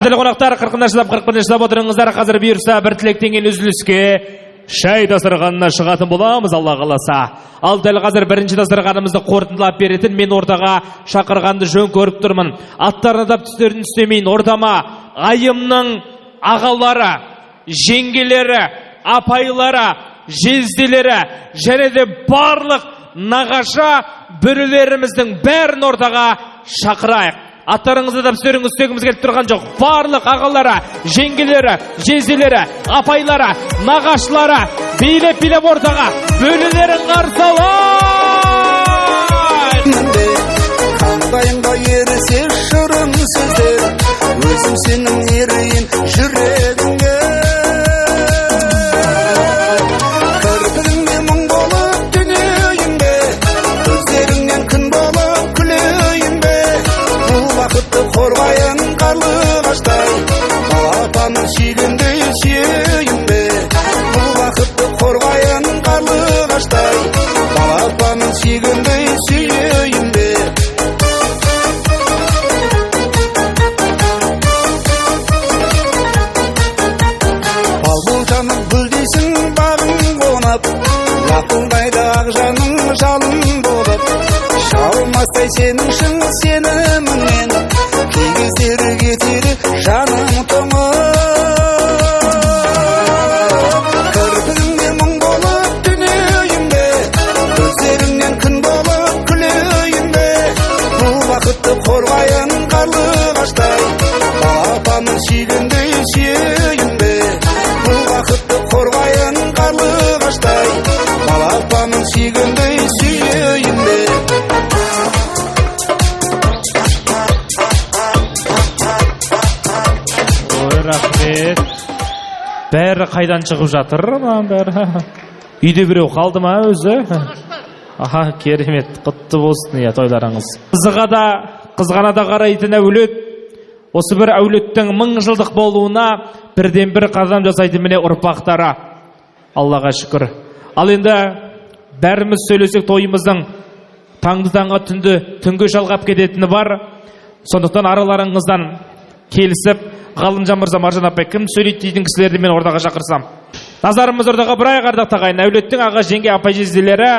Қадірлі қонақтар, 40-40 шыдап отырыңыздар. Қазір бұйырса бір тілектен кейін үзіліске шай дастарханына шығатын боламыз, Алла қаласа. Ал дәл қазір бірінші дастарханымызды қорытындылап беретін мен ортаға шақырғанды жөн көріп тұрмын. Аттарына да түстерін істемейін. Ортама айымның ағалары, жеңгелері, апайлары, жезделері және де барлық нағаша бүрілеріміздің бәрін ортаға шақырайық. Аттарыңызды да түстеріңіз істегіміз келіп тұрған жоқ. Барлық ағалары, жеңгелері, жезделері, апайлары, нағашылары билеп-билеп ортаға бөлілерін қарсы алайық. Қандайыңда ерісе шырын сөздер, өзім сенің ерейін жүрегіңе. Кірпігіңе мұң болып түнейін бе, көздеріңнен күн болып күлейін бе. Бұл бақытты қорғайын қарлығаштай, балапанын сүйгендей сүйейін бе. Бұл бақытты қорғайын қарлығаштай, балапанын сүйгендей сүйейін бе. Ал бұл жаным гүлдейсің бағың қонап, лақың қайда ақ жаның жалын болып. Шалмастай сенің шын сеніміңнен, кей кездері кетеді жаным тоңып. Кірпігіңе мұң болып түнейін бе, көздеріңнен күн болып күлейін бе. Бұл бақытты қорғайын қарлығаштай, балапанын сүйгендей сүйейін бе. Бұл бақытты қорғайын қарлығаштай, балапанын сүйгендей сүйейін бе. Рахмет. Бәрі қайдан шығып жатыр? Үйде біреу қалды ма өзі? Аха, керемет. Құтты болсын тойларыңыз. Қызғана да қарайтын әулет. Осы бір әулеттің 1000 жылдық болуына бірден бір қадам жасайды міне ұрпақтары. Аллаға шүкір. Ал енді бәріміз сөйлесек тойымыздың таңды түнге жалғап кететіні бар. Сондықтан араларыңыздан келісіп, Ғалымжан мырза, Маржан апай, кім сөйлейді дейтін кісілерді мен ортаға шақырсам. Назарымыз ортаға бірай қардақ тағайын. Әулеттің аға жеңге апай жезделері,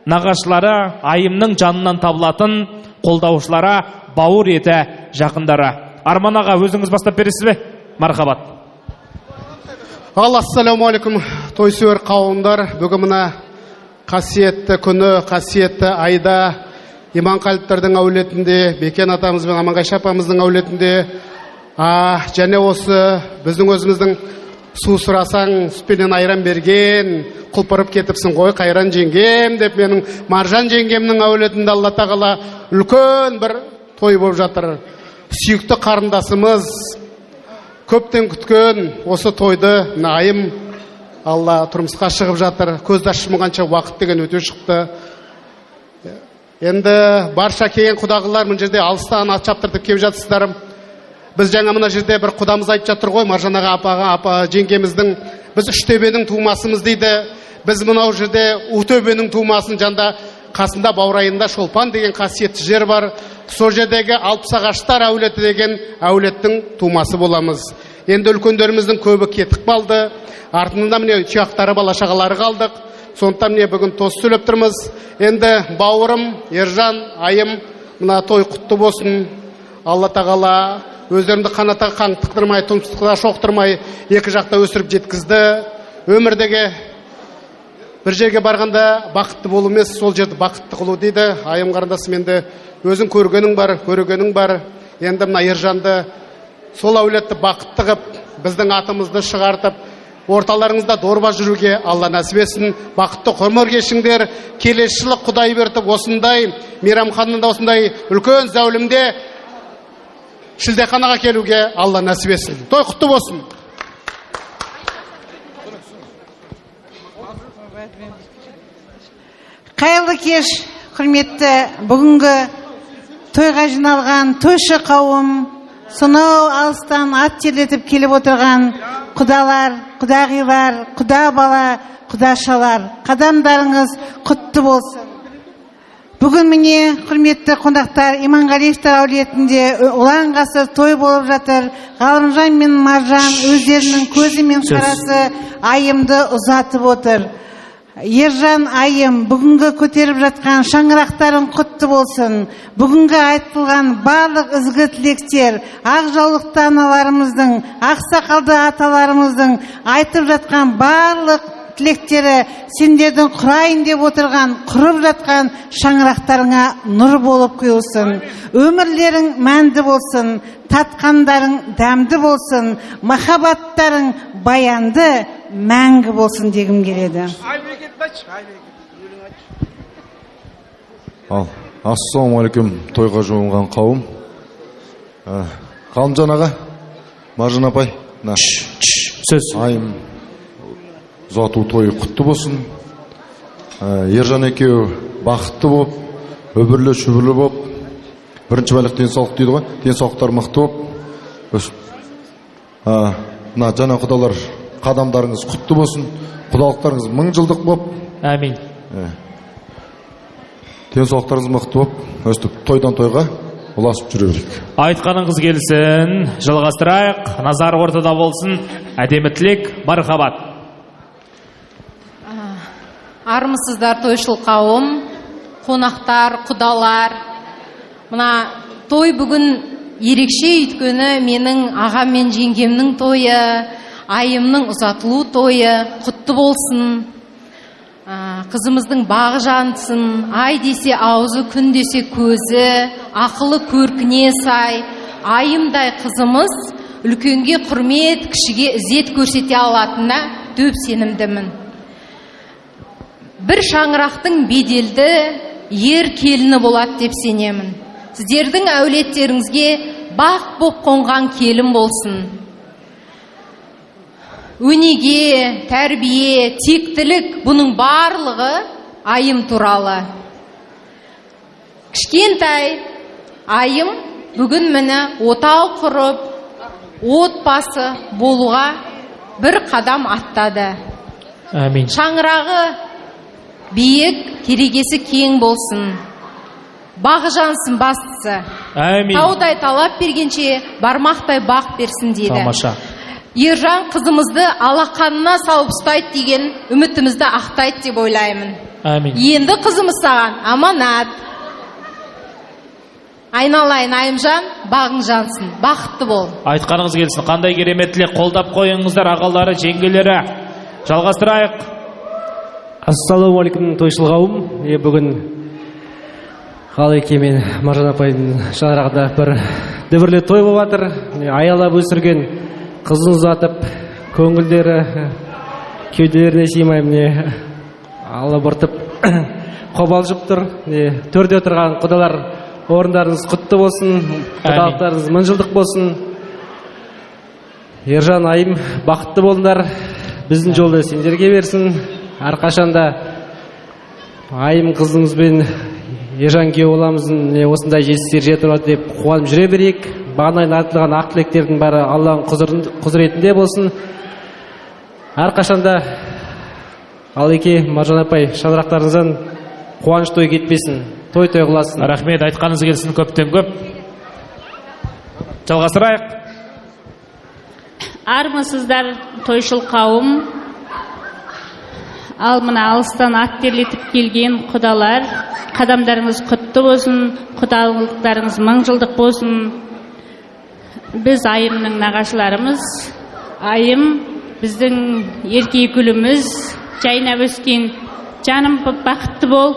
нағашылары, айымның жанынан табылатын қолдаушылары, бауыр еті жақындары. Арман аға, өзіңіз бастап бересіз бе? Мархабат. Ассалаумағалейкум, тойсүйер қауымдар. Бүгін мына қасиетті күні, қасиетті айда Иманқалиптардың әулетінде, Бекен атамыз бен Аманғайша апамыздың әулетінде, және осы біздің өзіміздің су сұрасаң сүтпенен айран берген, құлпырып кетіпсің ғой қайран жеңгем деп менің Маржан жеңгемнің әулетінде Алла тағала үлкен бір той болып жатыр. Сүйікті қарындасымыз көптен күткен осы тойды айым Алла тұрмысқа шығып жатыр. Көзді ашымағанша уақыт деген өте шықты. Енді барша келген құдағылар мына жерде алыстан ат шаптыртып келіп жатсыздар. Біз жаңа мына жерде бір құдамыз айтып жатыр ғой, Маржан аға, апа жеңгеміздің, біз Үштөбенің тумасымыз дейді. Біз мынау жерде Утөбенің тумасын, жанда қасында баурайында Шолпан деген қасиетті жер бар. Сол жердегі Алпысағаштар әулеті деген әулеттің тумасы боламыз. Енді үлкендеріміздің көбі кетіп қалды. Артында міне тұяқтары бала шағалары қалдық. Сондықтан міне бүгін тос сөйлеп тұрмыз. Енді бауырым, Ержан, айым, мына той құтты болсын. Алла тағала өздерімді қанатқа қаңтықтырмай, тұмсыққа шоқтырмай, екі жақта өсіріп жеткізді. Өмірдегі бір жерге барғанда бақытты болу емес, сол жерді бақытты қылу дейді. Айым қарындасым, енді өзің көргенің бар. Енді мына Ержанды сол әулетті бақытты қып, біздің атымызды шығартып, орталарыңызда дорба жүруге Алла нәсіп етсін. Бақытты ғұмыр кешіңдер. Келесі жылы Құдай беріп осындай мейрамханында, осындай үлкен зәулімде шілдеханаға келуге Алла нәсіп етсін. Той құтты болсын. Қайырлы кеш, құрметті бүгінгі тойға жиналған тойшы қауым, сонау алыстан ат терлетіп келіп отырған құдалар, құдағилар, құда бала, құдашалар, қадамдарыңыз құтты болсын. Бүгін міне, құрметті қонақтар, Иманғалиевтер әулетінде ұлан ғасыр той болып жатыр. Ғалымжан мен Маржан өздерінің көзі мен қарасы айымды ұзатып отыр. Ержан айым, бүгінгі көтеріп жатқан шаңырақтарың құтты болсын. Бүгінгі айтылған барлық ізгі тілектер, ақ жаулықты аналарымыздың, ақ сақалды аталарымыздың айтып жатқан барлық тілектері сендердің құрайын деп отырған, құрып жатқан шаңырақтарыңа нұр болып құйылсын. Өмірлерің мәнді болсын, татқандарың дәмді болсын, махаббаттарың баянды, мәңгі болсын дегім келеді. Ассалаумағалейкум, тойға жиылған қауым. Ғалымжан аға, Маржан апай, сөз. айым ұзату тойы құтты болсын. Ержан екеуі бақытты болып, өбірлі шүбірлі болып, бірінші байлық денсаулық дейді ғой, денсаулықтар мықты болып. Жаңа құдалар қадамдарыңыз құтты болсын, құдалықтарыңыз мың жылдық болып. Әмин. Денсаулықтарыңыз мықты болып, өстіп тойдан тойға ұласып жүре берейік. Айтқаныңыз келсін, жалғастырайық, назар ортада болсын, әдемі тілек, мархабат. Армысыздар тойшыл қауым, қонақтар, құдалар. Мына той бүгін ерекше, өйткені менің ағам мен жеңгемнің тойы, айымның ұзатылу тойы құтты болсын. Қызымыздың бағы жансын, ай десе аузы, күн десе көзі, ақылы көркіне сай. Айымдай қызымыз үлкенге құрмет, кішіге ізет көрсете алатынына дөп сенімдімін. Бір шаңырақтың беделді ер келіні болады деп сенемін. Сіздердің әулеттеріңізге бақ боп қонған келін болсын. Өнеге, тәрбие, тектілік, бұның барлығы айым туралы. Кішкентай айым бүгін мені отау құрып, отбасы болуға бір қадам аттады. Әмин. Шаңырағы биік, керегесі кең болсын. Бағы жансын бастысы. Әмин. Таудай талап бергенше бармақтай бақ берсін дейді. Тамаша. Ержан қызымызды алақанына салып ұстайды деген үмітімізді ақтайды деп ойлаймын. Әмин. Енді қызымыз саған аманат. Айналайын айымжан, бағың жансын, бақытты бол. Айтқаныңыз келсін, қандай керемет тілек, қолдап қойыңыздар ағалары, жеңгелері. Жалғастырайық. Ассалаумағалейкум, тойшыл қауым. Бүгін Ғалеке мен Маржан апайдың шаңырағында бір дүбірлі той болып жатыр. Аялап өсірген қызын ұзатып, көңілдері кеуделеріне сыймай міне алабұртып қобалжып тұр. Төрде отырған құдалар, орындарыңыз құтты болсын, құдалықтарыңыз мың жылдық болсын. Ержан айым, бақытты болыңдар, біздің жолды сендерге берсін. Әрқашанда айым қызымызбен Ержан күйеу боламыздың осындай жетістіктер жетіп жатыр деп қуанып жүре берейік. Бағанайын айтылған ақ тілектердің бәрі Алланың құзыретінде болсын. Әрқашанда Ғалеке, Маржан апай, шаңырақтарыңыздан қуаныш той кетпесін, той қыласын. Рахмет, айтқаныңыз келсін, көптен көп. Жалғастырайық. Армысыздар тойшыл қауым. Ал мына алыстан ат терлетіп келген құдалар, қадамдарыңыз құтты болсын, құдалықтарыңыз мың жылдық болсын. Біз айымның нағашыларымыз. Айым біздің еркек гүліміз, жайнап өскен. Жаным бақытты бол.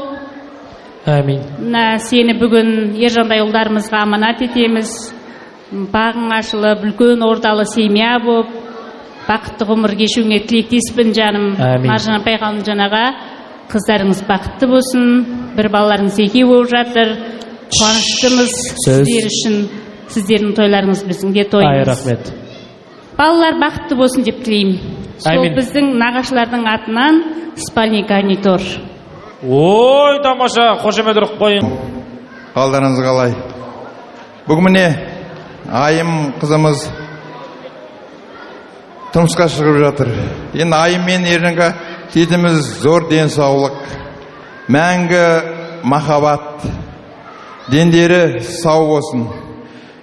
Әмин. Сені бүгін ержандай ұлдарымызға аманат етеміз. Бағың ашылып, үлкен ордалы семья болып, бақытты ғұмыр кешуіңе тілектеспін жаным. Маржан апай, Ғалымжан аға, қыздарыңыз бақытты болсын, бір балаларыңыз екеу болып жатыр. Қуаныштымыз сіздер үшін, сіздердің тойларыңыз біздің де тойымыз. Рахмет. Балалар бақытты болсын деп тілеймін. Сол біздің нағашылардың атынан спальный гарнитур. Ой, тамаша, қошемет ұрып қойын. Қалдарыңыз қалай? Бүгін міне айым қызымыз тұрмысқа шығып жатыр. Енді айым мен Ержанға тілейтініміз зор денсаулық, мәңгі махаббат, дендері сау болсын.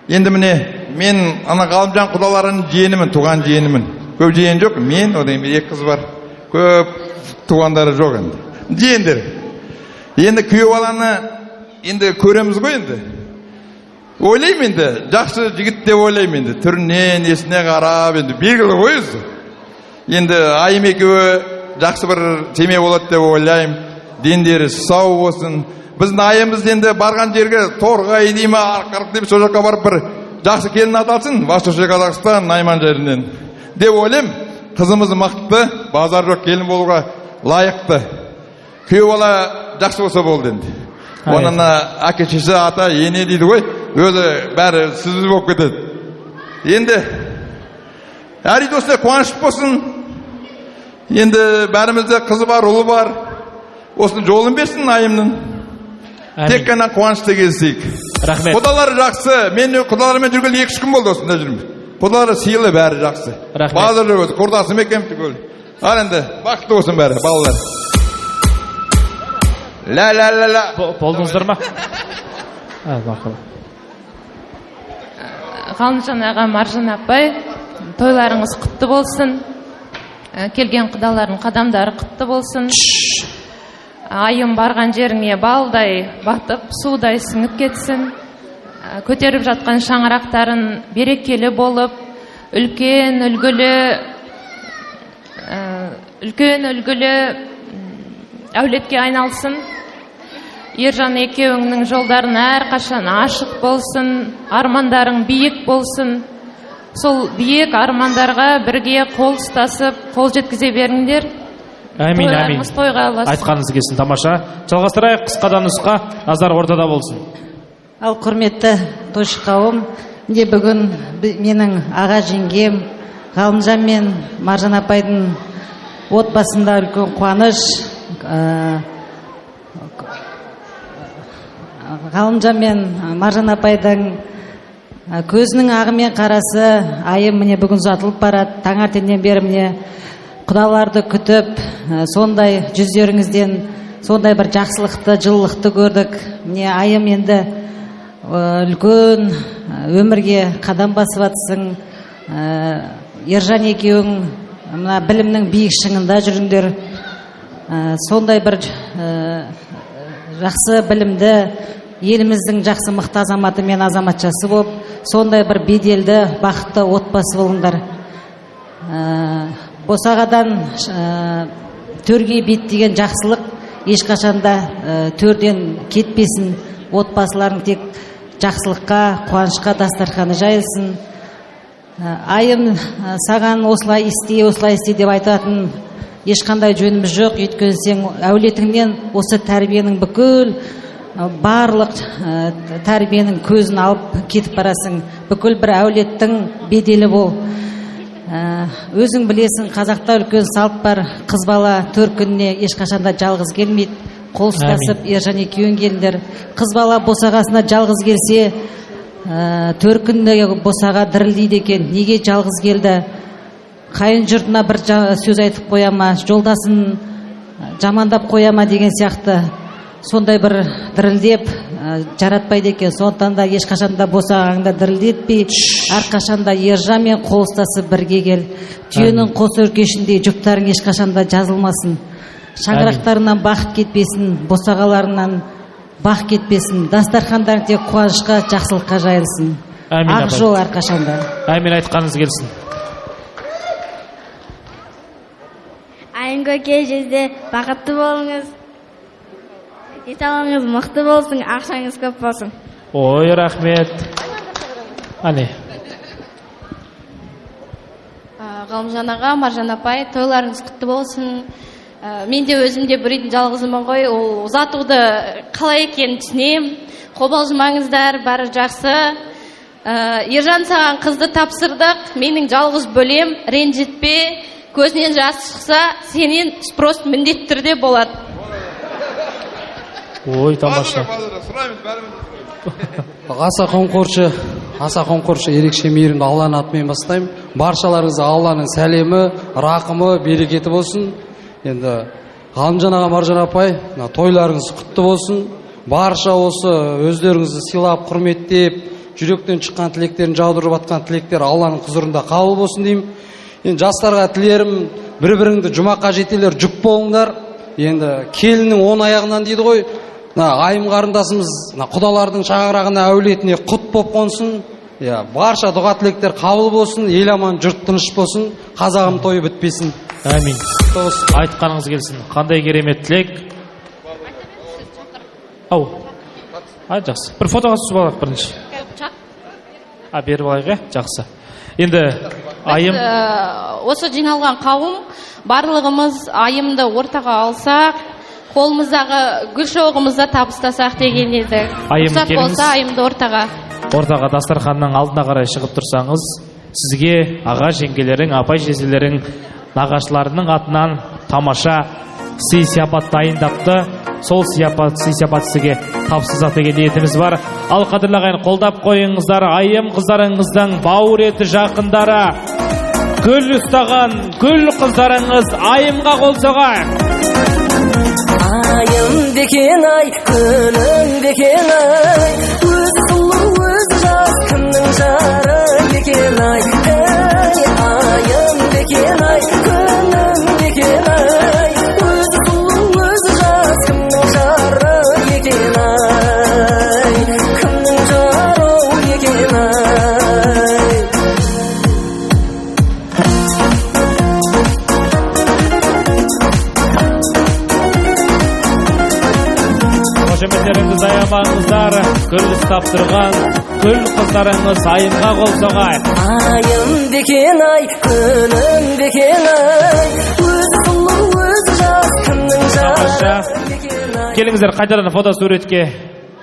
Енді міне, мен ана Ғалымжан құдаларының жиенімін, туған жиенімін. Көп жиен жоқ, мен, одан бір екі қыз бар. Көп туғандары жоқ енді. Жиендер. Енді күйеу баланы енді көреміз ғой енді. Ойлаймын енді, жақсы жігіт деп ойлаймын енді. Түріне, несіне қарап енді белгілі ғой өзі. Енді Айым екеуі жақсы бір семья болады деп ойлаймын. Дендері сау болсын. Біздің Айымыз енді барған жерге Торғай дей ма, Арқарық деп сол жаққа барып бір жақсы келін аталсын, Восточный Қазақстан, Найман жерінен деп ойлаймын. Қызымыз мықты, базар жоқ келін болуға лайықты. Күйеу бала жақсы болса болды енді. Оның әке-шешесі, ата, ене дейді ғой, өзі бәрі сізіз болып кетеді. Енді әрине осылай қуаныш болсын. Енді бәрімізде қызы бар, ұлы бар. Осының жолын берсін Айымның. Тек қана қуанышта кездесейік. Рахмет. Құдалары жақсы. Мен құдалармен жүргелі 2-3 күн болды осында жүрмін. Құдалары сыйлы, бәрі жақсы. Рахмет. Базар жоқ өзі, құрдасым екен түгел. Ал енді бақытты болсын бәрі, балалар. Ла. Болдыңыздар ма? Бақыл. Ғалымжан аға, Маржан апай, тойларыңыз құтты болсын. Келген құдалардың қадамдары құтты болсын. Айым барған жеріңе балдай батып, судай сіңіп кетсін. Көтеріп жатқан шаңырақтарын берекелі болып, үлкен үлгілі әулетке айналсын. Ержан екеуіңнің жолдарын әрқашан ашық болсын, армандарың биік болсын. Сол биік армандарға бірге қол ұстасып, қол жеткізе беріңдер. Әмин. Тойларыңыз тойға ұласын. Айтқаныңыз келсін, тамаша. Жалғастырайық, қысқадан нұсқа, назар ортада болсын. Ал құрметті тойшы қауым, міне бүгін менің аға жеңгем Ғалымжан мен Маржан апайдың отбасында үлкен қуаныш. Ғалымжан мен Маржан апайдың көзінің ағымен қарасы Айым міне бүгін ұзатылып барады. Таңертеңнен бері міне құдаларды күтіп, сондай жүздеріңізден сондай бір жақсылықты, жылылықты көрдік. Міне Айым енді үлкен өмірге қадам басып жатсың. Ержан екеуің мына білімнің биік шыңында жүріңдер. Сондай бір жақсы білімді, еліміздің жақсы мықты азаматы мен азаматшасы болып, сондай бір беделді, бақытты отбасы болыңдар. Босағадан төрге беттеген жақсылық ешқашанда төрден кетпесін. Отбасыларың тек жақсылыққа, қуанышқа дастарханы жайылсын. Айым саған осылай істе деп айтатын ешқандай жөніміз жоқ. Өйткені сен әулетіңнен осы тәрбиенің бүкіл барлық тәрбиенің көзін алып кетіп барасың. Бүкіл бір әулеттің беделі бол. Өзің білесің, қазақта үлкен салт бар. Қыз бала 4 күніне ешқашанда жалғыз келмейді. Қол ұстасып, Ержан екеуің келіңдер. Қыз бала босағасына жалғыз келсе, 4 күнде босаға дірілдейді екен. Неге жалғыз келді? Қайын жұртына бір сөз айтып қояма, жолдасын жамандап қояма деген сияқты. Сондай бір дірілдеп жаратпайды екен. Сондықтан да ешқашанда босағаңда дірілдетпей, әрқашанда Ержанмен қол ұстасып бірге кел. Түйенің қос өркешіндей жұптарың ешқашанда жазылмасын. Шаңырақтарынан бақыт кетпесін, босағаларынан бақ кетпесін. Дастархандарың тек қуанышқа, жақсылыққа жайылсын. Ақ жол әрқашанда. Әмин, айтқаныңыз келсін. Айым көке, жүзде бақытты болыңыз. Денсаулығыңыз мықты болсын, ақшаңыз көп болсын. Ой, рахмет. Ане. Ғалымжан аға, Маржан апай, тойларыңыз құтты болсын. Мен де өзімде бір үйдің жалғызымын ғой, ол ұзатуды қалай екенін түсінем. Қобалжымаңыздар, бәрі жақсы. Ержан саған қызды тапсырдық, менің жалғыз бөлем, ренжітпе, көзінен жас шықса, сенен спрос міндетті түрде болады. Ой, тамаша. Аса қонқоршы ерекше мейірімді Алланың атымен бастаймын. Баршаларыңызға Алланың сәлемі, рақымы, берекеті болсын. Енді Ғалымжан аға, Маржан апай, тойларыңыз құтты болсын. барша осы өздеріңізді сыйлап, құрметтеп, жүректен шыққан тілектерін жаудырып атқан тілектер Алланың құзырында қабыл болсын деймін. Енді жастарға тілерім, бір-біріңді жұмаққа жетелер, жүк болыңдар. Енді келіннің 10 аяғынан дейді ғой, айым қарындасымыз құдалардың шаңырағына, әулетіне құт боп қонсын. Барша дұға тілектер қабыл болсын, ел аман, жұрт тыныш болсын, қазағым тойы бітпесін. Әмин. Айтқаныңыз келсін. Қандай керемет тілек. Жақсы. Бір фотоға түсіп алайық бірінші. Беріп алайық, жақсы. Енді айым осы жиналған қауым барлығымыз айымды ортаға алсақ, қолымыздағы гүл шоғымызда табыстасақ деген еді. Рұқсат болса айымды ортаға дастарханның алдына қарай шығып тұрсаңыз, сізге аға жеңгелерің, апай жезелерің, нағашыларының атынан тамаша сый сияпат дайындапты. Сол сияпат сізге тапсырсақ деген ниетіміз бар. Ал қадірлі ағайын, қолдап қойыңыздар. Айым қыздарыңыздың бауыр еті жақындары, гүл ұстаған гүл қыздарыңыз айымға қол соғайық. Ayım deken ay, gülüm deken ay, öz kulu öz jaz, kimning jari deken ay. Ayım deken ay, gülüm deken ay, öz kulu öz jaz, kimning jari deken ay. Kimning jari deken ay. Қошеметтеріңіз аямаңыздар, гүл ұстап тұрған гүл қыздарыңыз айымға қол соғайық. Ayım deken ay, gülüm deken ay, öz kulu öz jaz, kimning jari deken ay. Келіңіздер қайтадан фото суретке.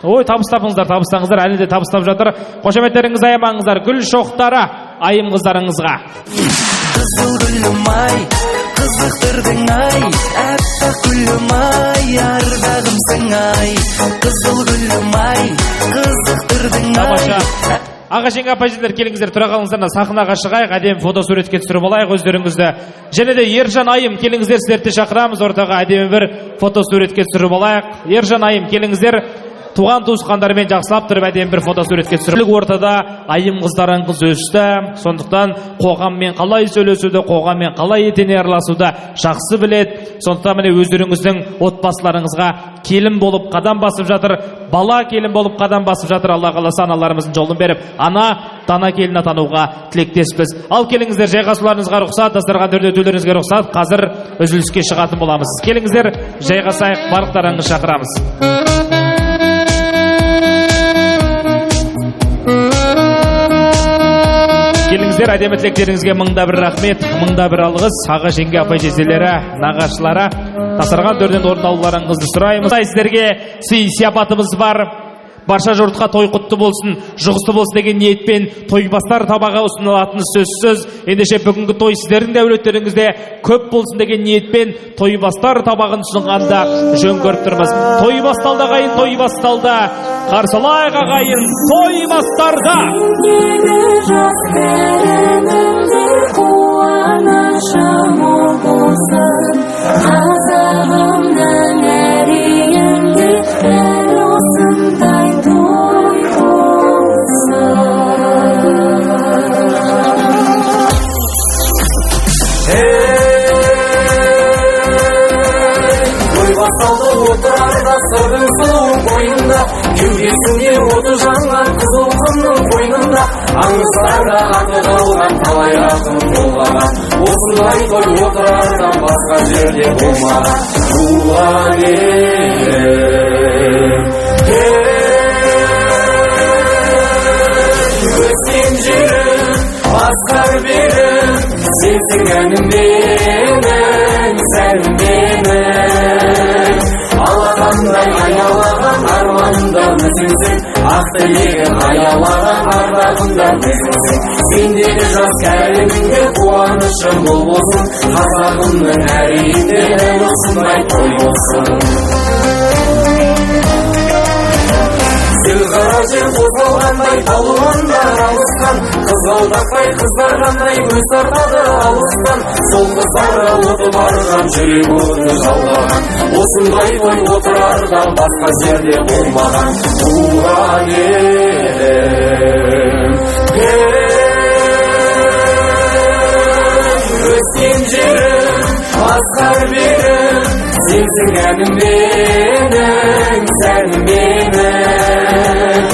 Табыстапыңыздар, табыстаңыздар, әлі де табыстап жатыр. Қошеметтеріңіз аямаңыздар, гүл шоқтары айым қыздарыңызға. Қызыл гүлім ай, қызықтырдың ай, әппақ гүлім ай, ардағымсың ай. Қызыл гүлім ай, қызықтырдың ай. Аға жеңге апай жеңдер, келіңіздер, тұра қалыңыздар, сахнаға шығайық, әдемі фото суретке түсіріп алайық өздеріңізді. Және де Ержан айым, келіңіздер, сіздерді шақырамыз ортаға, әдемі бір фото суретке түсіріп алайық. Ержан айым, келіңіздер, туған туысқандармен жақсылап тұрып әдемі бір фото суретке түсіріп. Ортада айым қыздарыңыз өсті, сондықтан қоғаммен қалай сөйлесуді, қоғаммен қалай етене араласуды жақсы біледі. Сондықтан міне өздеріңіздің отбасыларыңызға келін болып қадам басып жатыр, бала келін болып қадам басып жатыр. Алла қаласа аналарымыздың жолын беріп, ана дана келін атануға тілектеспіз. Ал келіңіздер, жайғасуларыңызға рұқсат, дастархан төрде өтулеріңізге рұқсат. Қазір үзіліске шығатын боламыз. Келіңіздер, жайғасайық, барлықтарыңызды шақырамыз. Келіңіздер, әдемі тілектеріңізге мыңда бір рахмет, мыңда бір алғыс. Аға жеңге апай жезелері, нағашылары, дастархан төрден орындалуларыңызды сұраймыз. Сіздерге сый сияпатымыз бар. Барша жұртқа той құтты болсын, жұғысты болсын деген ниетпен тойбастар табаға ұсынылатыны сөзсіз. Ендеше бүгінгі той сіздердің де әулеттеріңізде көп болсын деген ниетпен тойбастар табағын ұсынғанда жөн көріп тұрмыз. Той басталды ағайын, той басталды. Қарсылайық ағайын, той бастарда. Отырарда сырдың сұлуың бойында, кеудесінде оты жанған қызыл құмның бойында, аңыздарда аты қалған талай ақын болған. Осындай той отырардан басқа жерде болмаған. Туған ел, өскен жерім, асқар берім, сенсің әнім менің, сәнім менің. Алақандай аялаған арманымда өзіңсің, ақ тілегім аялаған ардағымда өзіңсің. Сендегі жас кәріміңде қуанышым бол болсын, қазағымның әр үйінде осындай той болсын. Сел-қара жер қозғалғандай балуандар алысқан, қызғалдақтай қыздар қандай өз тартады алыстан. Сол қыздары ұтып барған жүрек оты жалғаған. осындай той отырардан басқа жерде болмаған. Туған елім, өскен жерім, асқар берім, сенсің әнім менің, сәнім менің.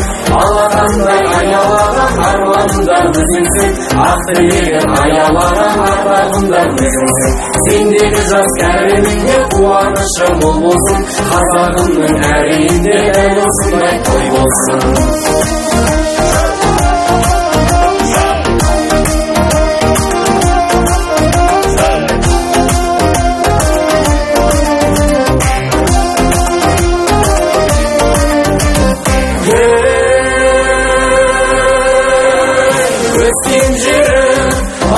Алақандай аялаған арманымдар өзіңсің, ақ тілегім аялаған арманымдар өзіңсің. Сендегі жас кәрімінде қуанышым мол болсын, қазағымның әр үйінде дәл осындай той болсын.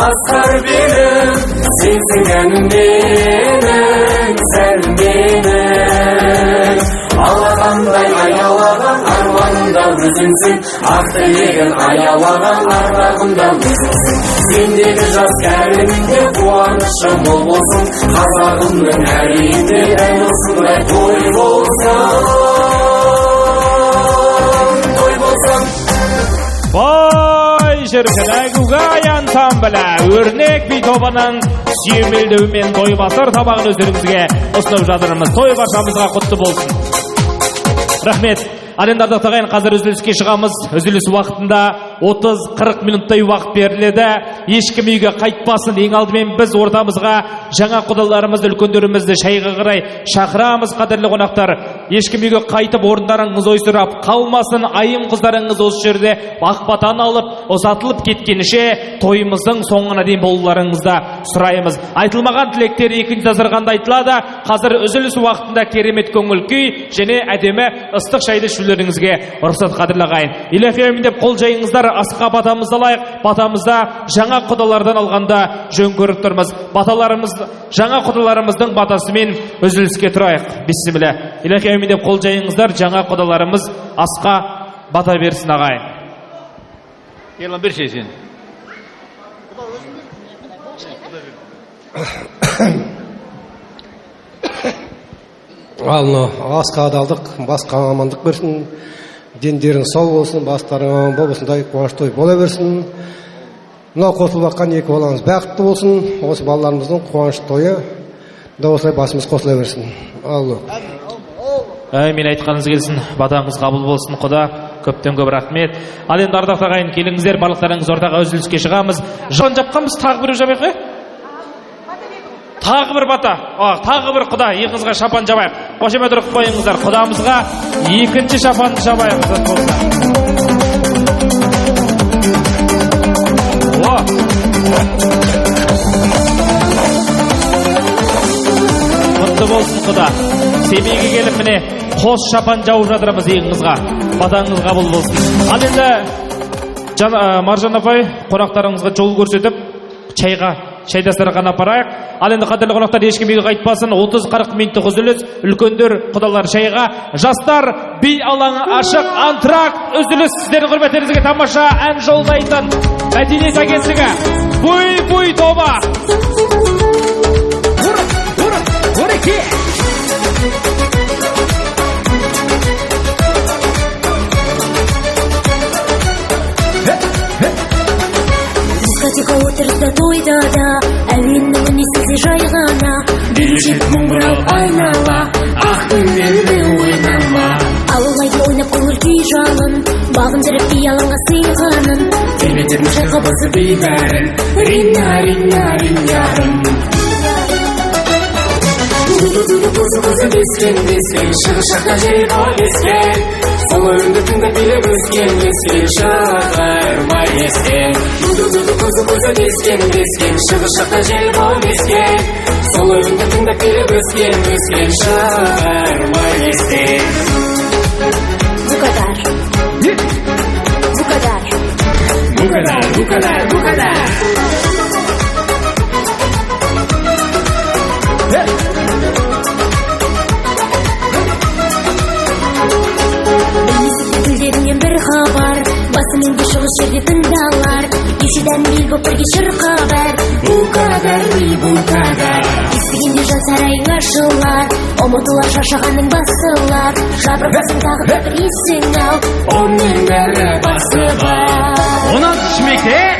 Асқар белім, сенсің әнім менің, сәнім менің. Алақандай аялаған арманымда өзіңсің, ақ тілегін аялаған арманымда өзіңсің. Сендегі жас кәрімінде қуанышым мол болсын, қазағымның әр үйінде дәл осындай той болсын, той болсын. Жүргінәгугай ансамблі өрнек би тобының сүйемелдеуімен той басыр табағын өздеріңізге ұсынып жатырмыз. Той баршамызға құтты болсын. Рахмет. Алендарды тағайын, қазір үзіліске шығамыз. Үзіліс уақытында 30-40 минуттай уақыт беріледі. Ешкім үйге қайтпасын. Ең алдымен біз ортамызға жаңа құдаларымызды, үлкендерімізді шайға қарай шақырамыз. Қадірлі қонақтар, ешкім үйге қайтып орындарыңыз ойсырап қалмасын. Айым қыздарыңыз осы жерде бақбатан алып, ұзатылып кеткенше тойымыздың соңына дейін болуларыңызды сұраймыз. Айтылмаған тілектер екінші дастарханда айтылады. Қазір үзіліс уақытында керемет көңіл күй және әдемі ыстық шайды ішулеріңізге рұқсат. Қадірлі ағайын, иләфиәмин деп қол жайыңыздар. Асқа батамызды алайық. Батамызда жаңа құдалардан алғанда жөн көріп тұрмыз. Баталарымыз, жаңа құдаларымыздың батасымен үзіліске тұрайық. Бисмилля. Иләфиәмин деп қол жайыңыздар. Жаңа құдаларымыз асқа бата берсін ағайын. Ерлан бір шешен. Алны асқа адалдық, басқа амандық берсін, дендерің сау болсын, бастарың болысындай қуаныш той бола берсін. Мынау қосылып жатқан екі баламыз бақытты болсын, осы балаларымыздың қуаныш тойы да осылай басымыз қосыла берсін. Алло. Мен айтқаныңыз келсін, батаңыз қабыл болсын. Құда көптен көп рахмет. Ал енді ардақты ағайын, келіңіздер, барлықтарыңыз ортаға үзіліске шығамыз. Жан жапқанбыз, тағы бір жабайық, тағы бір бата, тағы бір құда, екіңізға шапан жабайық. Қошемет ұрып қойыңыздар, құдамызға екінші шапанды жабайық. Құтты болсын құда. Семейге келіп міне қос шапан жауып жатырмыз екіңізға. Батаңыз қабыл болсын. Ал енді Маржан апай қонақтарыңызға жол көрсетіп, шай дастарханына апарайық. Ал енді қадірлі қонақтар, ешкім үйге қайтпасын. 30-40 минуттық үзіліс. Үлкендер, құдалар шайға, жастар би алаңы ашық, антракт үзіліс. Сіздердің құрметтеріңізге тамаша ән жолдайтын мәдениет агенттігі Буй тобы. Дискотека отырыста тойда да, әуеннің үні сізде жай ғана. Берешек мұң бұрап айнала, ақ күндерді ойнама. Алылайды ойнап көңіл күй жалын, бағындырып би алаңға сыйғанын. Тербетерін шайқа басы бейбәрін, ринна-ринна-риннярын. Көзі бескен, шығыс шақта жер ескен. Сол өңді тыңдап билеп өскен, шығармай ескен. Көзі бескен, шығыс шақта жер ескен. Сол өңді тыңдап билеп өскен, шығармай ескен. Букадар. Гүлдерінен бір хабар, басымен де шығыс жерде тыңдалар. Кешеден бел боп бірге шырқабар. Букадар. Естігенде жаз сарайың ашылар, ұмытылар шаршағаның басылар, жабырқасын тағы да бір есің ал, оның бәрі басы бар. 16 мектеп.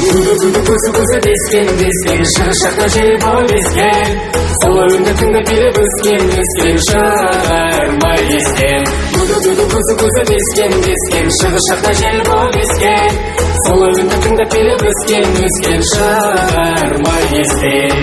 Көзі дескен, шығыс жақта жел болып ескен, сол әуенді тыңдап келіп өскен, шығармай естен. Көзі дескен, шығыс жақта жел болып ескен, сол әуенді тыңдап келіп өскен, шығармай естен.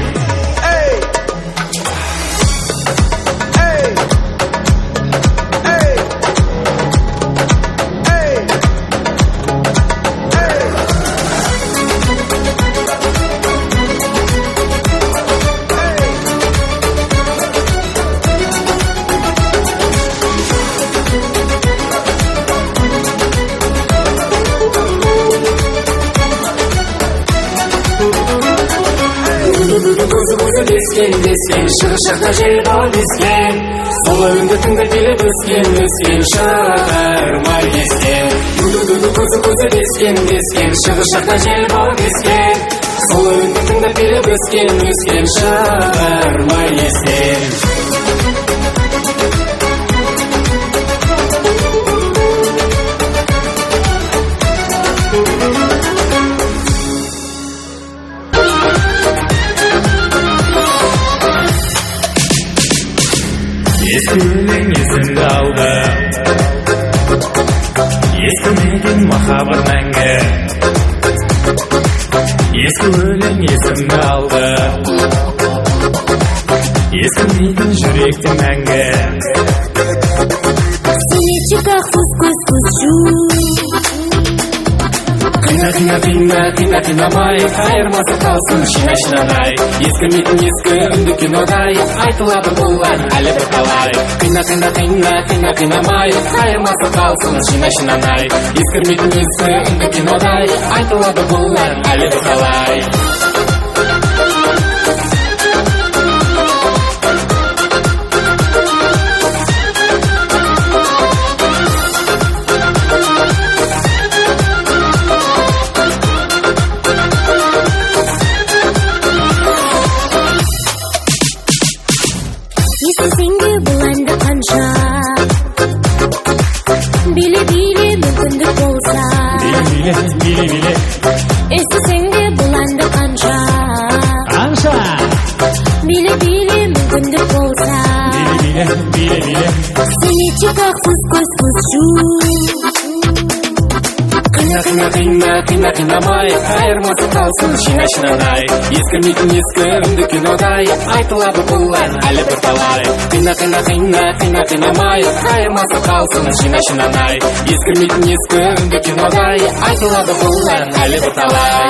Шығыс жақта жел болып ескен, сол әуенді тыңдап келіп өскен, шығармай естен. Көзі дескен, шығыс жақта жел болып ескен, сол әуенді тыңдап келіп өскен, шығармай естен. Ескі өлең есімді алды, естімеген махаббат мәңгі. Ескі өлең есімді алды, естімейтін жүректің мәңгі. Сенечек ақсыз көз жу, қинамай, қайырмасы қалсын шинай. Ескірмейтін ескі үнді кинодай, айтылады бұл ән әлі бір талай. Қинамай, қайырмасы қалсын шинай. Ескірмейтін ескі үнді кинодай, айтылады бұл ән әлі бір талай. естісеңде бұл әнді қанша, биле мүмкіндік болса. Биле. Естісеңде бұл әнді қанша, биле мүмкіндік болса. Биле. Сенечек ақсыз көз жу, қинамай, қайырмасы қалсын шинай. Ескірмейтін ескі үнді кинодай, айтылады бұл ән әлі бір талай. Қинамай, қайырмасы қалсын шинай. Ескірмейтін ескі үнді кинодай, айтылады бұл ән әлі бір талай.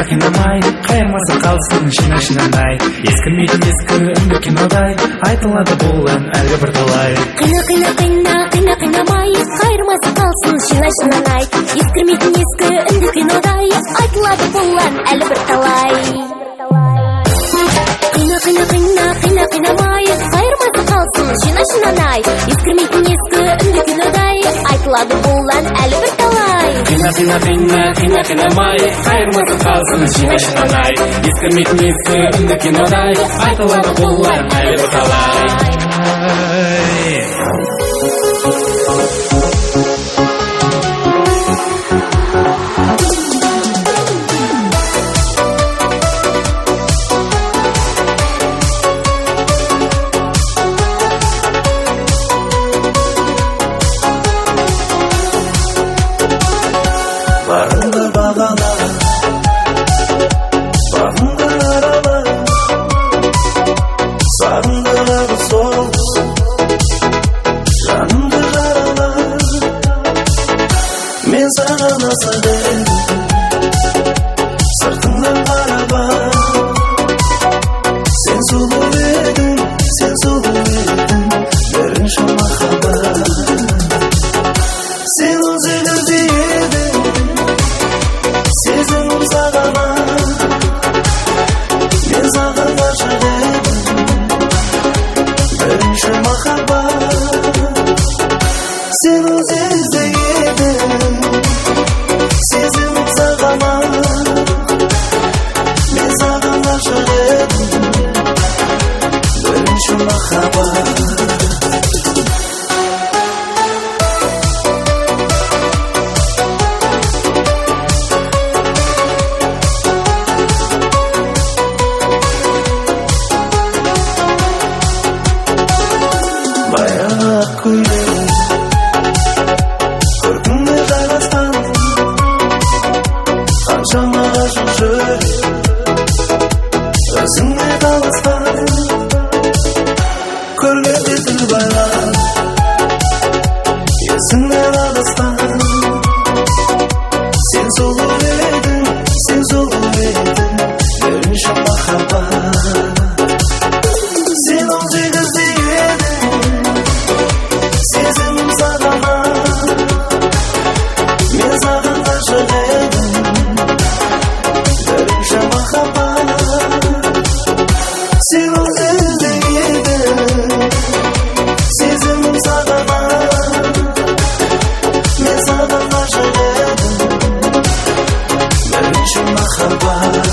Қинамай, қайырмасы қалсын шинай. Ескірмейтін ескі үнді кинодай, айтылады бұл ән әлі бір талай. Қинамай, қайырмасы қалсын шинай. Ескірмейтін ескі үнді кинодай, айтылады бұл ән әлі бір талай. Қинамай, қайырмасы қалсын шинай. Ескірмейтін ескі үнді кинодай, айтылады бұл ән әлі бір талай. Қинамай, қайырмасы қалсын шинай. Ескірмейтін ескі үнді кинодай, айтылады бұл ән әлі бір талай. Barındı bağala, bağındı arala, sağındılar sol, canımdı jarala. Men sana nasıl derim, sırtımdan araba. Sen sulu verdin, verin şu mahabat. Sen özür diledin, sezim sağama, күйлерін көркіңе жайғасқан қаншама ғашық жүрек өзіңе таласқан көргенде тіл байлап есіңнен адасқан сен сұлу едің берінші махаббат сен 18-де едің сезімім саған мен саған ғашық едім бірінші махаббат сен 18-де едің сезімім саған мен саған ғашық едім бірінші махаббат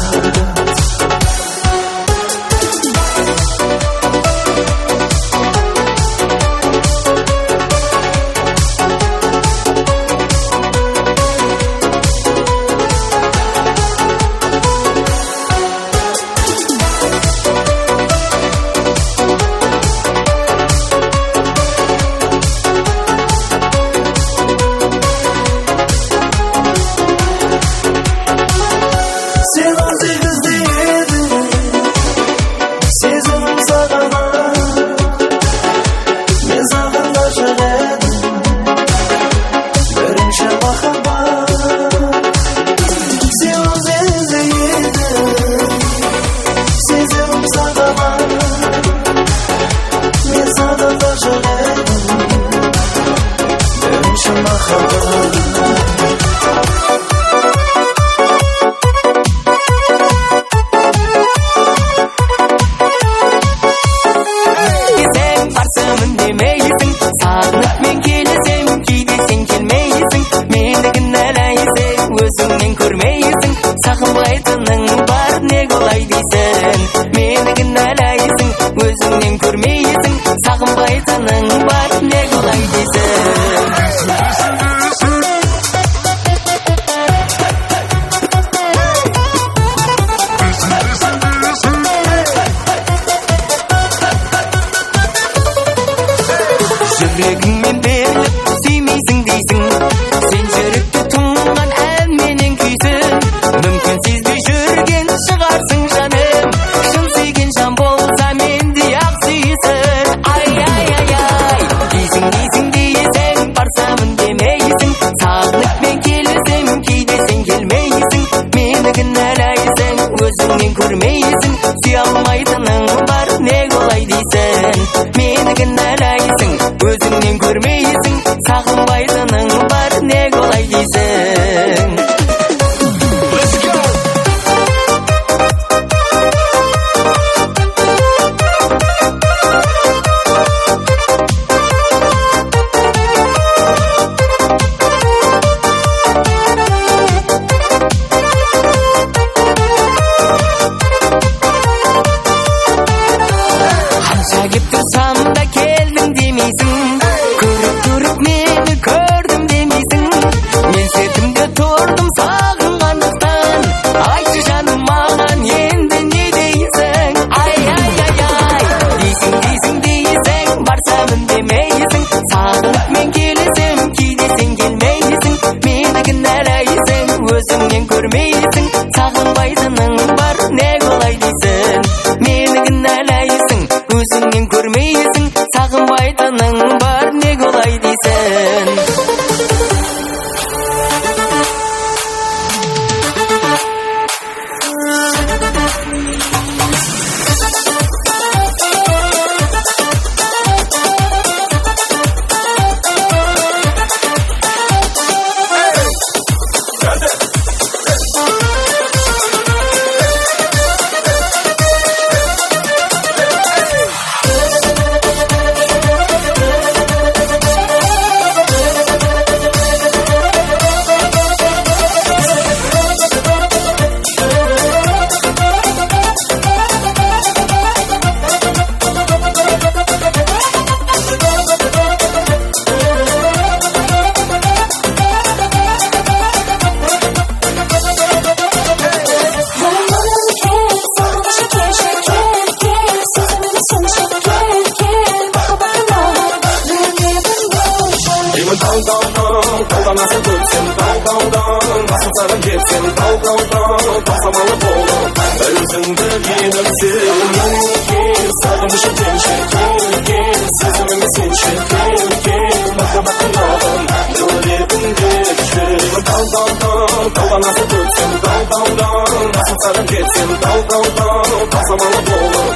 Sen 18'de yedin Sezimim sağlam Ben sağlam aşık edim Birinci mахаббат Sen 18'de yedin Sezimim sağlam Ben sağlam aşık edim Birinci mахаббат Жүрегіңмен беріліп сүймейсің дейсің Сен жүректі тұнған әнменен күйсің Мүмкін сезбей жүрген шығарсың жаным Шын сүйген жан болса мендей-ақ сүйсін Ай дейсің дейсің барсамын демейсің Сағынышпен келесің кейде сен келмейсің Мені кінәлайсың өзіңнен көрмейсің Сүйе алмайтының бар не олай дейсің Мені кінәлайсың өзіңнен көрмейсің сағынбайтының бар не олай дейсің қанша кеп тұрсам да келдің демейсің көріп мені көрдім демейсің мен сертімде тұрдым сағынғандықтан айтшы жаным маған енді не дейсің ай дейсің барсамын демейсің сағынып мен келесем кейде сен келмейсің мені кінәлайсың өзіңнен көрмейсің сағынбайтының бар не олай дейсің мені кінәлайсың өзіңнен көрмейсің сағынбайтының бар не олай дейсің Басарым кетсем тау басамалы болдым өзіңді енімсің кел сағынышым сенші кел сезіміме сенші кел махаббаттың атын жүрегімде жүрегім таудан асып өтсем таудан асып кетсем тау басамалы болдым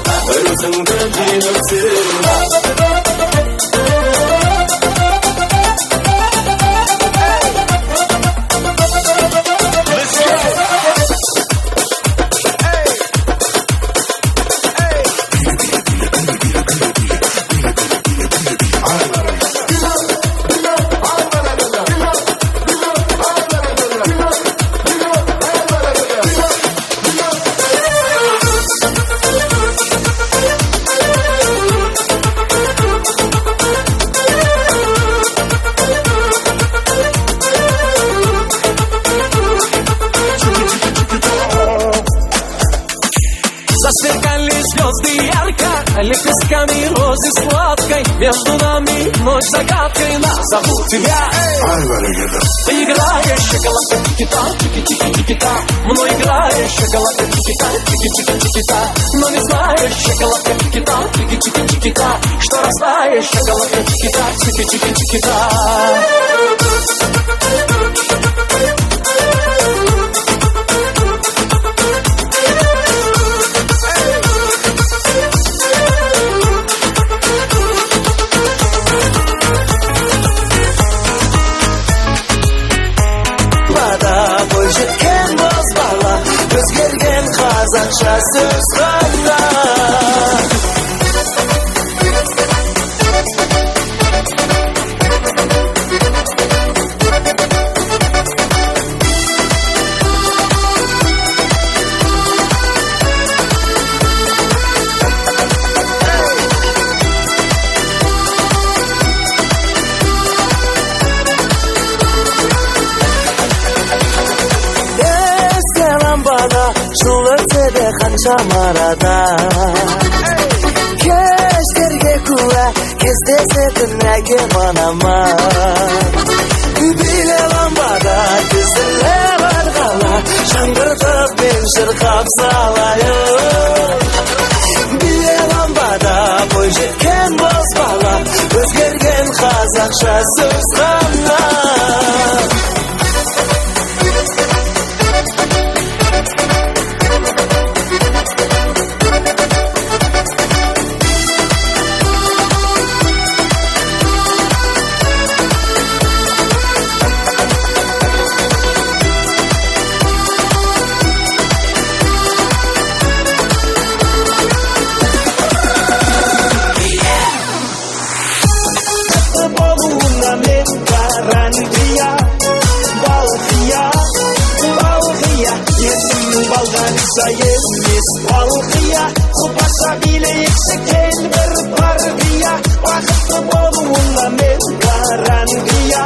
өзіңді енімсің Засверкали звезды ярко, лепестками розы сладкой. Между нами ночь загадкой, нас зовут тебя. Ты играешь, шоколадка, тики-та, тики-тики-тики-та. Мной играешь, шоколадка, тики-та, тики-тики-тики-та. Но не знаешь, шоколадка, тики-та, тики-тики-тики-та. Что растаешь, шоколадка, тики-та, тики-тики-тики-та. Бойжеткен боз бала өзгерген қазақша сөз ғана жыл өтсе де қаншама арада кештерге куә кездесетін әкем анама биле ламбада тізіле бар қала жаңғыртып мен шырқап салайын биле ламбада бойжеткен боз бала өзгерген қазақша сөз ғана емес балқия құлпаша билейікші кел бір парқия бақытты болуыңа мен гарантия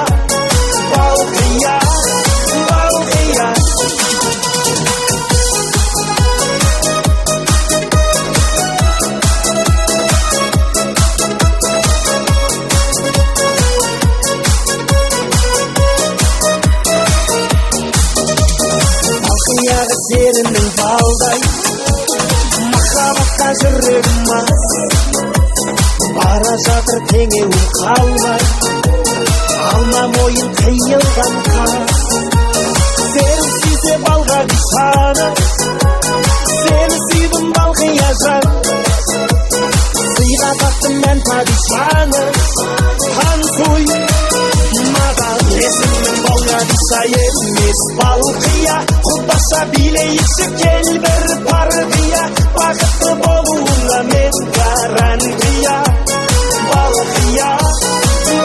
балқия балқия балқияға серінің балдай махаббатқа жүрегім мас бара жатыр теңеуім қалмай алма мойын қиылған қас сені сүйсе балға дишаны сені сүйдім балқия жан сыйға тартым мен падишаны танцуй маған есімнің балға диша емес балқия құлпаша билейікші кел бір парқия бақытты болуыңа мен гарантия балқия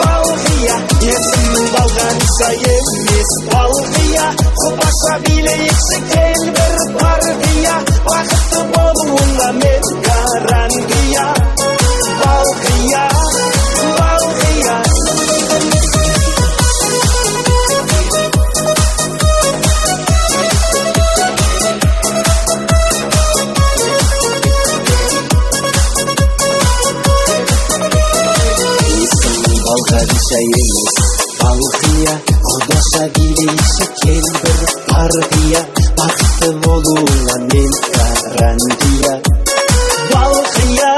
балқия есімнің балға диша емес балқия құлпаша билейікші кел бір парқия бақытты болуыңа мен гарантия балқия балқия балға диша емес балқия құлпаша билейікші кел бір партия, бақытты болуыңа мен гарантия. Балқия,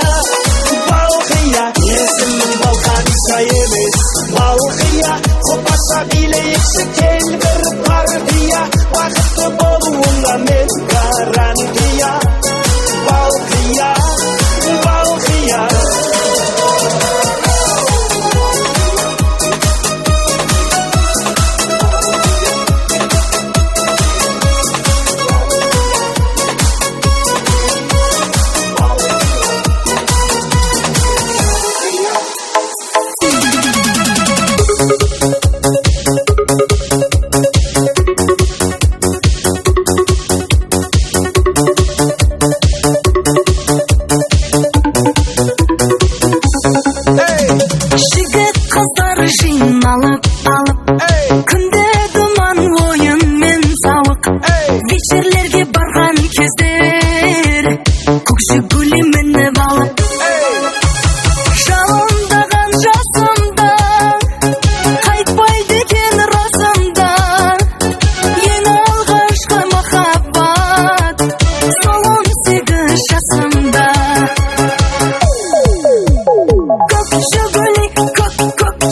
балқия, есімің балқаниса емес. Балқия, қопаса билейікші келбір партия, бақытты болуыңа мен гарантия. Балқия, балқия. Жігіт қыздар жиналып алып, күнде думан ойын мен сауық. Вечерлерге барған кездер көкжигули мініп алып, жалындаған жасымда қайтпайды екен расымда. Ең алғашқы махаббат сол 18 жасымда.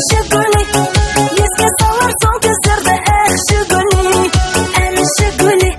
Жигули, еске салар сол кездерді. Жигули,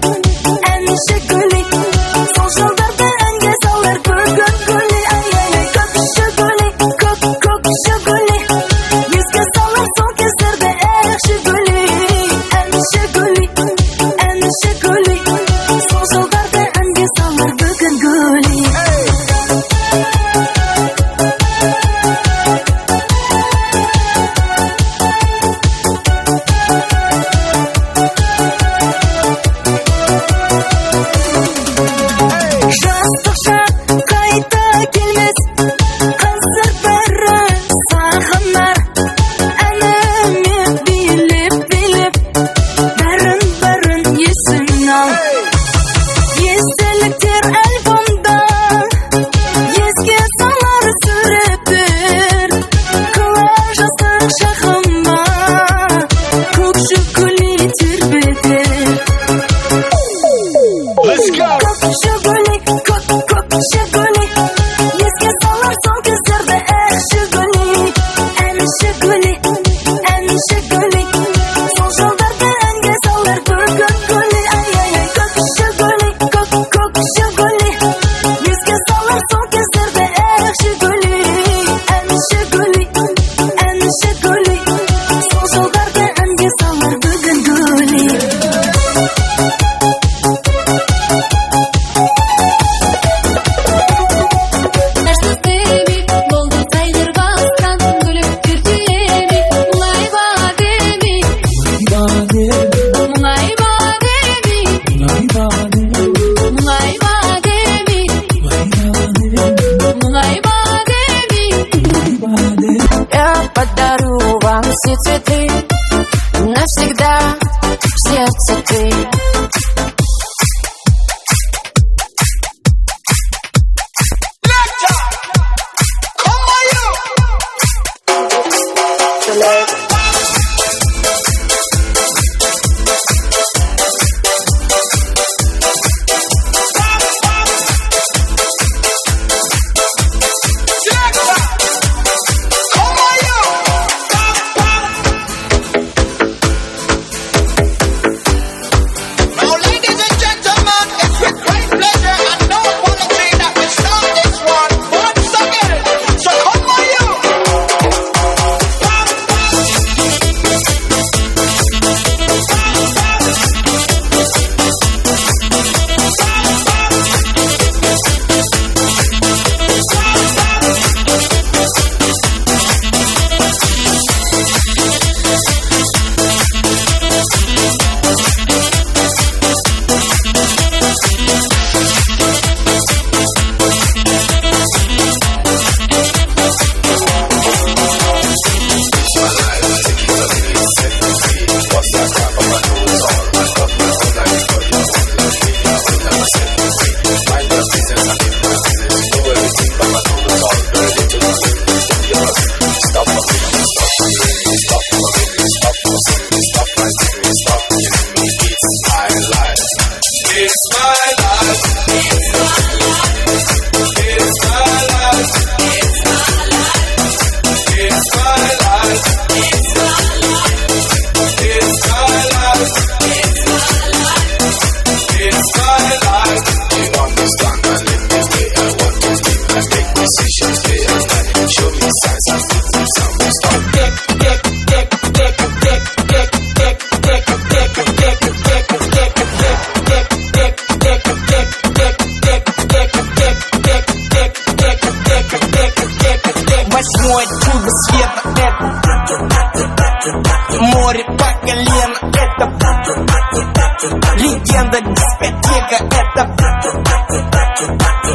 легенда дискотека. Это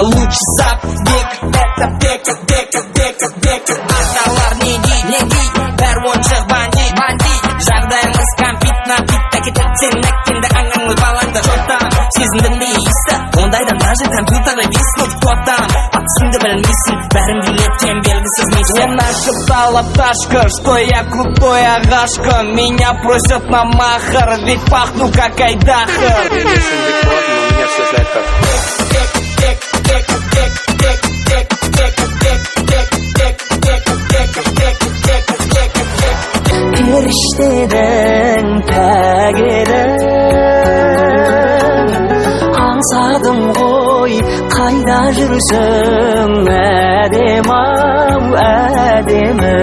лучший зап века. Это бека, бека, бека, бека. Аталар неги, неги, бәрі оншық бандит, бандит. Жағдайымыз компит на бит, әкетіп сен әккенді аңыңыз баланды жоқтан. Сезіндің бе иісті, ондайдан даже компьютерді весіліп тоттан. Атысыңды білмейсің, бәрін билеттен белгісіз мечта. Я нашептала пташка, что я крутой агашка. Меня просят на махар, ведь пахну как айдахар. Меня все знают как періштедің тәгедің аңсадым ғой қайда жүрсің әдем-ау әдемі.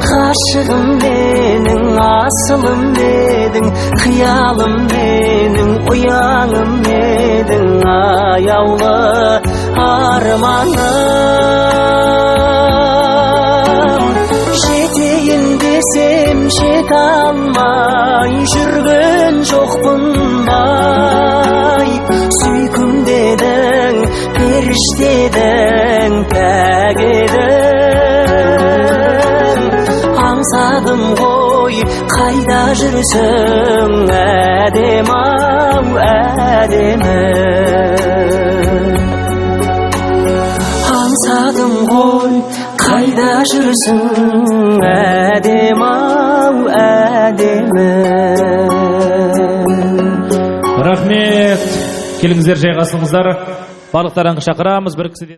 Ғашығым менің, асылым менің, қиялым менің, ұяңым менің, аяулы арманым. Жетейін десем жете алмай, жүрген жоқпын бай. Сүйкім дедің, періштедің, тәгедің. Аңсадым ғой қайда жүрсің әдем-ау әдемі. Аңсадым ғой қайда жүрсің әдем-ау әдемі. Рахмет. Келіңіздер жайғасыңыздар. Барлықтарыңызды шақырамыз. Бір кісіден